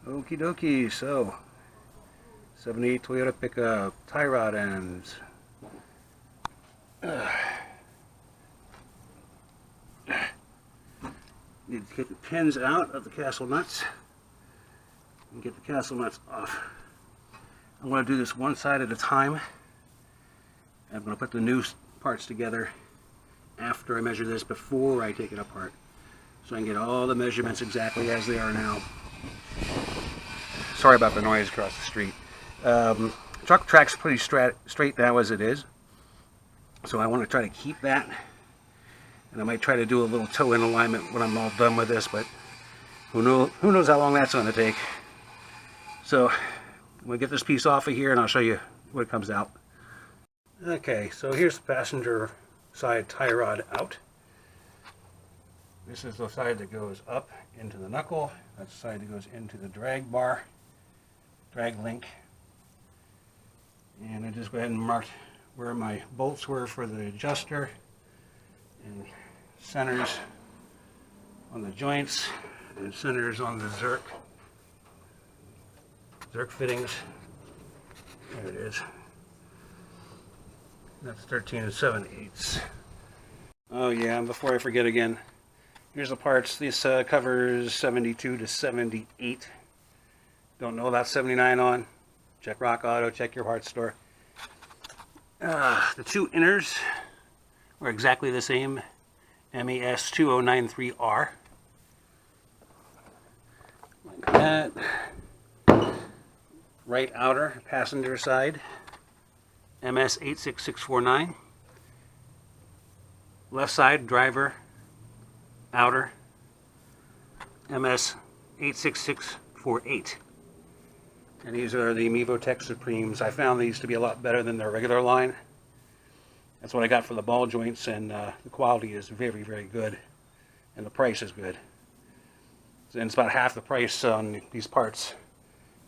Okie dokie, so 78 Toyota pickup, tie rod ends. Need to get the pins out of the castle nuts and get the castle nuts off. I'm going to do this one side at a time. I'm going to put the new parts together after I measure this before I take it apart, so I can get all the measurements exactly as they are now. Sorry about the noise across the street. Truck track's pretty straight now as it is, so I want to try to keep that, and I might try to do a little toe-in alignment when I'm all done with this, but who knows how long that's going to take. So I'm going to get this piece off of here and I'll show you what it comes out. Okay, so here's the passenger side tie rod out. This is the side that goes up into the knuckle. That's the side that goes into the drag bar, drag link. And I just go ahead and mark where my bolts were for the adjuster and centers on the joints and centers on the Zerk fittings. There it is. That's 13 7/8. Oh yeah, and before I forget again, here's the parts. This covers 72 to 78. Don't know about 79 on. Check Rock Auto, check your parts store. The two inners are exactly the same. MES2093R. Like that. Right outer, passenger side, MES86649. Left side, driver, outer, MES86648. And these are the Mevotech Supremes. I found these to be a lot better than their regular line. That's what I got for the ball joints, and the quality is very, very good. And the price is good. And it's about half the price on these parts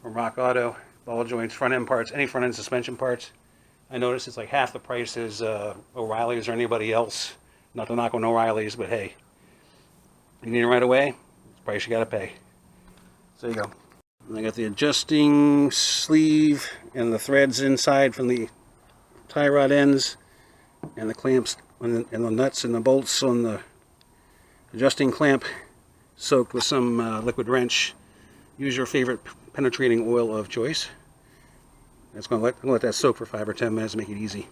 from Rock Auto. Ball joints, front end parts, any front end suspension parts. I noticed it's like half the price is O'Reilly's or anybody else. Not to knock on O'Reilly's, but hey, you need it right away, it's the price you gotta pay. So there you go. And I got the adjusting sleeve and the threads inside from the tie rod ends, and the clamps and the nuts and the bolts on the adjusting clamp soaked with some liquid wrench. Use your favorite penetrating oil of choice. I'm gonna let that soak for 5 or 10 minutes to make it easy.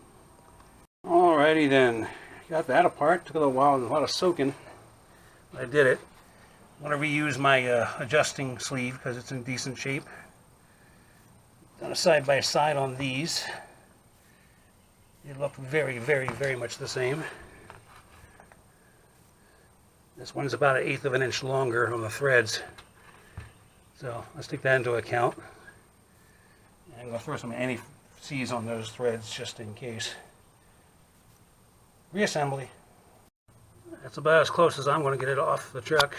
Alrighty then, got that apart. Took a little while and a lot of soaking. I did it. I want to reuse my adjusting sleeve because it's in decent shape. Done a side by side on these. They look very, very, very much the same. This one's about 1/8 of an inch longer on the threads. So let's take that into account. And I'm going to throw some anti-seize on those threads just in case. Reassembly. That's about as close as I'm going to get it off the truck.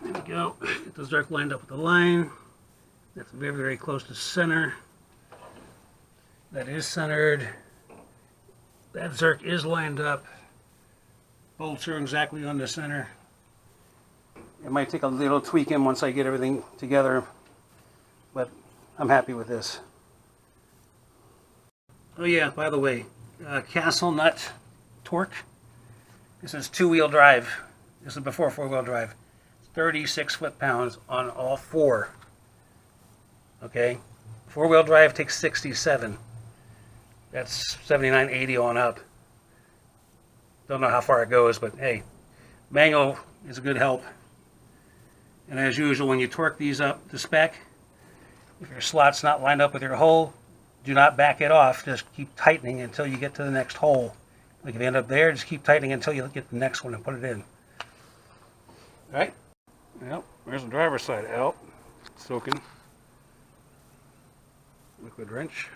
There we go. Get the Zerk lined up with the line. That's very, very close to center. That is centered. That Zerk is lined up. Bolts are exactly on the center. It might take a little tweaking once I get everything together, but I'm happy with this. Oh yeah, by the way, castle nut torque. This is 2-wheel drive. This is before 4-wheel drive. 36 foot-pounds on all 4. Okay, 4-wheel drive takes 67. That's 79, 80 on up. Don't know how far it goes, but hey, manual is a good help. And as usual, when you torque these up to spec, if your slot's not lined up with your hole, do not back it off. Just keep tightening until you get to the next hole. Like if you end up there, just keep tightening until you get the next one and put it in. All right? Yep, there's the driver's side out. Soaking. Liquid wrench.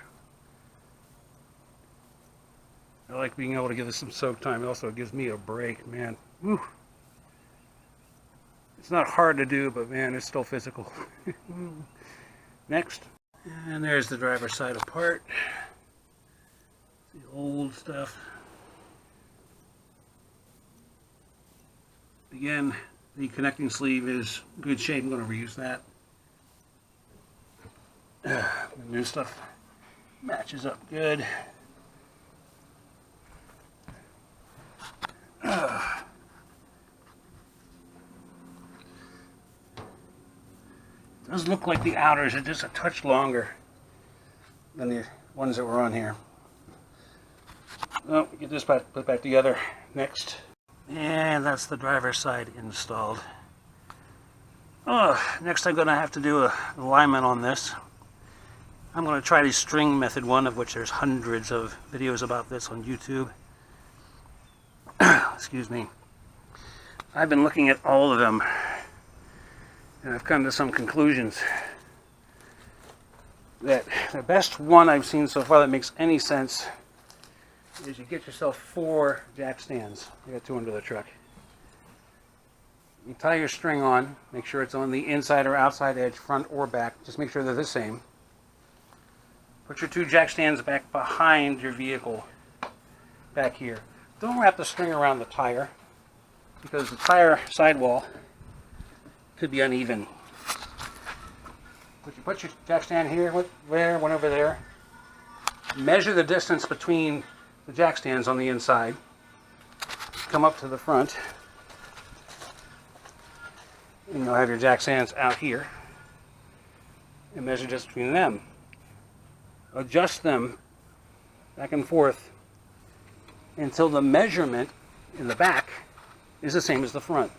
I like being able to give this some soak time. It also gives me a break, man. Whew. It's not hard to do, but man, it's still physical. Next. And there's the driver's side apart. The old stuff. Again, The connecting sleeve is good shape. I'm going to reuse that. The new stuff matches up good. Does look like the outers are just a touch longer than the ones that were on here. Oh, get this put back together next. And that's the driver's side installed. Next I'm going to have to do a alignment on this. I'm going to try the string method one, of which there's hundreds of videos about this on YouTube. Excuse me. I've been looking at all of them, and I've come to some conclusions. That the best one I've seen so far that makes any sense is you get yourself 4 jack stands. I got 2 under the truck. You tie your string on, make sure it's on the inside or outside edge, front or back. Just make sure they're the same. Put your 2 jack stands back behind your vehicle, back here. Don't wrap the string around the tire, because the tire sidewall could be uneven. Put your jack stand here, one over there. Measure the distance between the jack stands on the inside. Come up to the front, and you'll have your jack stands out here. And measure just between them. Adjust them back and forth until the measurement in the back is the same as the front.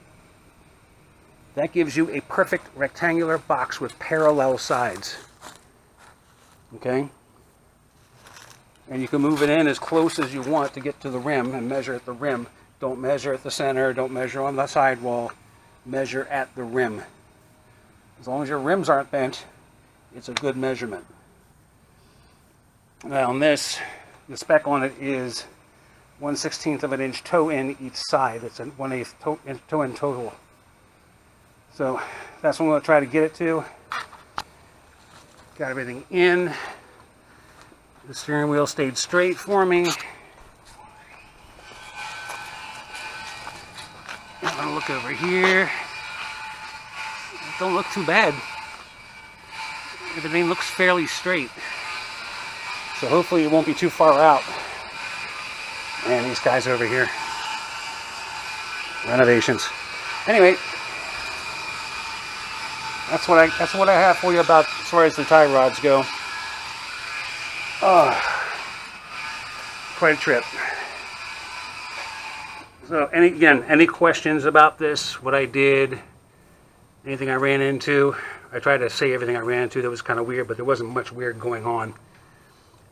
That gives you a perfect rectangular box with parallel sides. Okay? And you can move it in as close as you want to get to the rim and measure at the rim. Don't measure at the center, don't measure on the sidewall. Measure at the rim. As long as your rims aren't bent, it's a good measurement. Now on this, the spec on it is 1/16 of an inch toe in each side. It's a 1/8 toe in total. So that's what I'm going to try to get it to. Got everything in. The steering wheel stayed straight for me. I'm going to look over here. Don't look too bad. Everything looks fairly straight. So hopefully it won't be too far out. And these guys over here. Renovations. Anyway, that's what I have for you about as far as the tie rods go. Quite a trip. So any questions about this, what I did, anything I ran into? I tried to say everything I ran into that was kind of weird, but there wasn't much weird going on.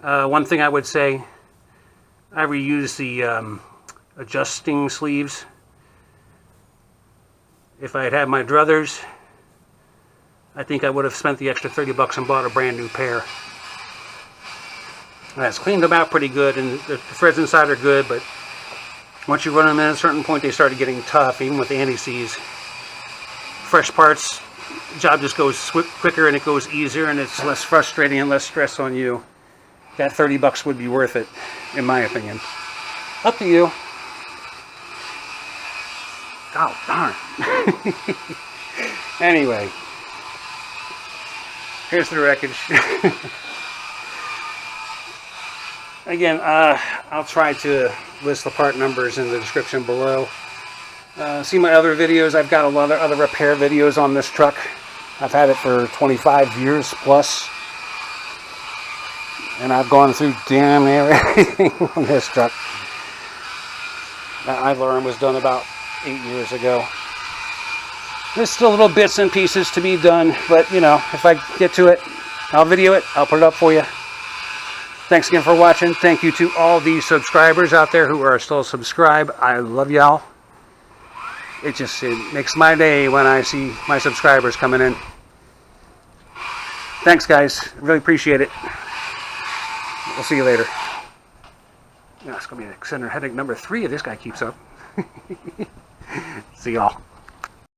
One thing I would say, I reused the adjusting sleeves. If I had had my druthers, I think I would have spent the extra $30 and bought a brand new pair. It's cleaned them out pretty good, and the threads inside are good, but once you run them in at a certain point, they started getting tough, even with the anti-seize. Fresh parts, the job just goes quicker and it goes easier, and it's less frustrating and less stress on you. That $30 would be worth it, in my opinion. Up to you. Oh, darn. Anyway, here's the wreckage. Again, I'll try to list the part numbers in the description below. See my other videos. I've got a lot of other repair videos on this truck. I've had it for 25 years plus. And I've gone through damn near everything on this truck. That I learned was done about 8 years ago. There's still little bits and pieces to be done, but you know, if I get to it, I'll video it, I'll put it up for you. Thanks again for watching. Thank you to all the subscribers out there who are still subscribed. I love y'all. It makes my day when I see my subscribers coming in. Thanks, guys. Really appreciate it. We'll see you later. Yeah, it's going to be an extender headache number 3 if this guy keeps up. See y'all.